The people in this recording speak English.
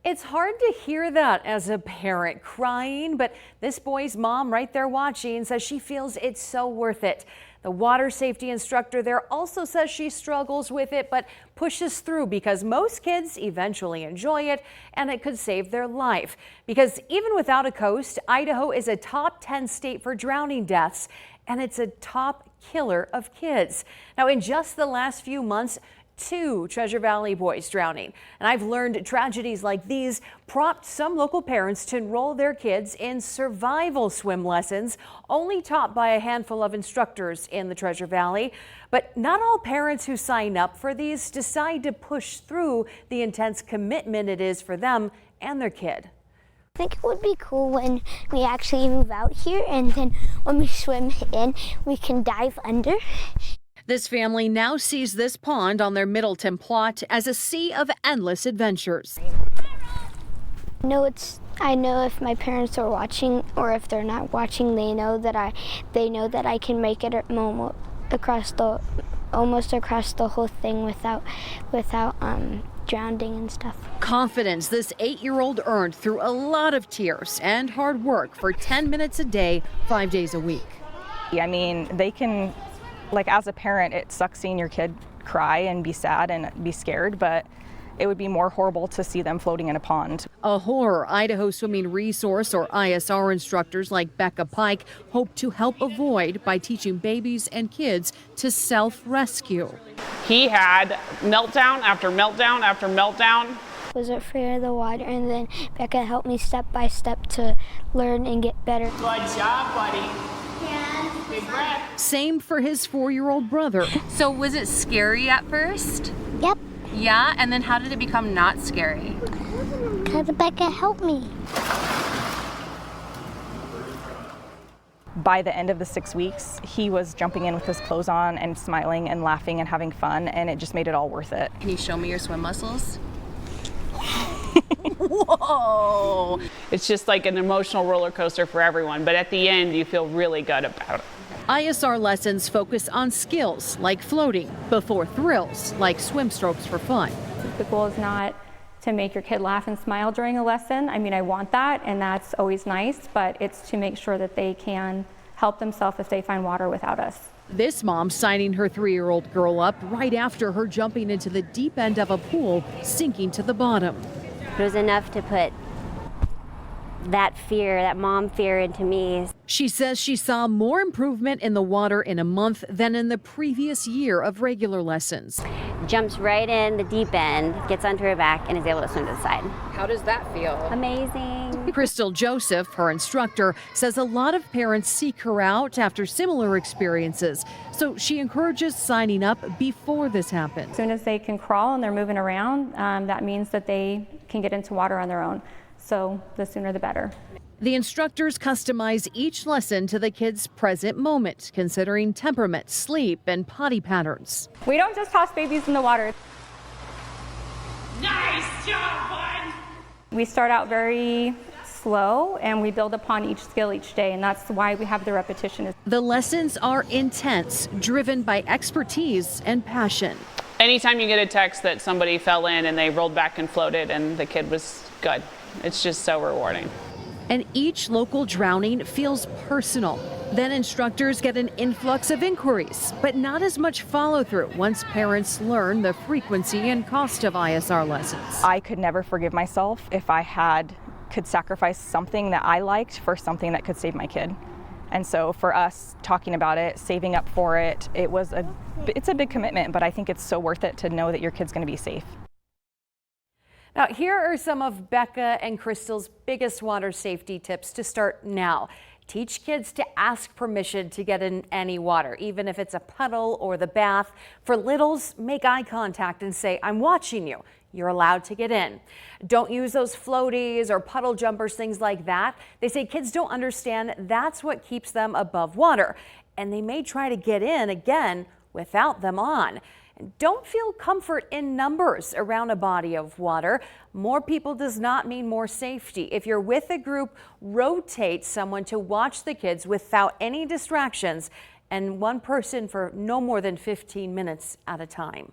It's hard to hear that as a parent crying, but this boy's mom right there watching says she feels it's so worth it. The water safety instructor there also says she struggles with it, but pushes through because most kids eventually enjoy it and it could save their life. Because even without a coast, Idaho is a top 10 state for drowning deaths, and it's a top killer of kids. Now, in just the last few months, 2 Treasure Valley boys drowning. And I've learned tragedies like these prompt some local parents to enroll their kids in survival swim lessons, only taught by a handful of instructors in the Treasure Valley. But not all parents who sign up for these decide to push through the intense commitment it is for them and their kid. I think it would be cool when we actually move out here, and then when we swim in, we can dive under. This family now sees this pond on their Middleton plot as a sea of endless adventures. I know if my parents are watching, or if they're not watching, they know that I can make it almost across the whole thing without drowning and stuff. Confidence this 8-year-old earned through a lot of tears and hard work for 10 minutes a day, 5 days a week. I mean, they can, like, as a parent, it sucks seeing your kid cry and be sad and be scared, but it would be more horrible to see them floating in a pond. A horror Idaho Swimming Resource or ISR instructors like Becca Pike hope to help avoid by teaching babies and kids to self-rescue. He had meltdown after meltdown after meltdown. I was afraid of the water, and then Becca helped me step by step to learn and get better. Good job, buddy. Big breath. Same for his 4-year-old brother. So was it scary at first? Yep. Yeah, and then how did it become not scary? Because Becca helped me. By the end of the 6 weeks, he was jumping in with his clothes on and smiling and laughing and having fun, and it just made it all worth it. Can you show me your swim muscles? Whoa! It's just like an emotional roller coaster for everyone, but at the end, you feel really good about it. ISR lessons focus on skills like floating before thrills like swim strokes for fun. The goal is not to make your kid laugh and smile during a lesson. I mean, I want that, and that's always nice, but it's to make sure that they can help themselves if they find water without us. This mom signing her 3-year-old girl up right after her jumping into the deep end of a pool, sinking to the bottom. It was enough to put that fear, that mom fear, into me. She says she saw more improvement in the water in a month than in the previous year of regular lessons. Jumps right in the deep end, gets onto her back, and is able to swim to the side. How does that feel? Amazing. Crystal Joseph, her instructor, says a lot of parents seek her out after similar experiences, so she encourages signing up before this happens. As soon as they can crawl and they're moving around, that means that they can get into water on their own. So the sooner the better. The instructors customize each lesson to the kid's present moment, considering temperament, sleep, and potty patterns. We don't just toss babies in the water. Nice job, bud! We start out very slow and we build upon each skill each day, and that's why we have the repetition. The lessons are intense, driven by expertise and passion. Anytime you get a text that somebody fell in and they rolled back and floated and the kid was good, it's just so rewarding. And each local drowning feels personal. Then instructors get an influx of inquiries, but not as much follow through once parents learn the frequency and cost of ISR lessons. I could never forgive myself if I could sacrifice something that I liked for something that could save my kid. And so for us talking about it, saving up for it, it's a big commitment, but I think it's so worth it to know that your kid's going to be safe. Now, here are some of Becca and Crystal's biggest water safety tips to start now. Teach kids to ask permission to get in any water, even if it's a puddle or the bath. For littles, make eye contact and say, "I'm watching you. You're allowed to get in." Don't use those floaties or puddle jumpers, things like that. They say kids don't understand that's what keeps them above water, and they may try to get in again without them on. Don't feel comfort in numbers around a body of water. More people does not mean more safety. If you're with a group, rotate someone to watch the kids without any distractions, and one person for no more than 15 minutes at a time.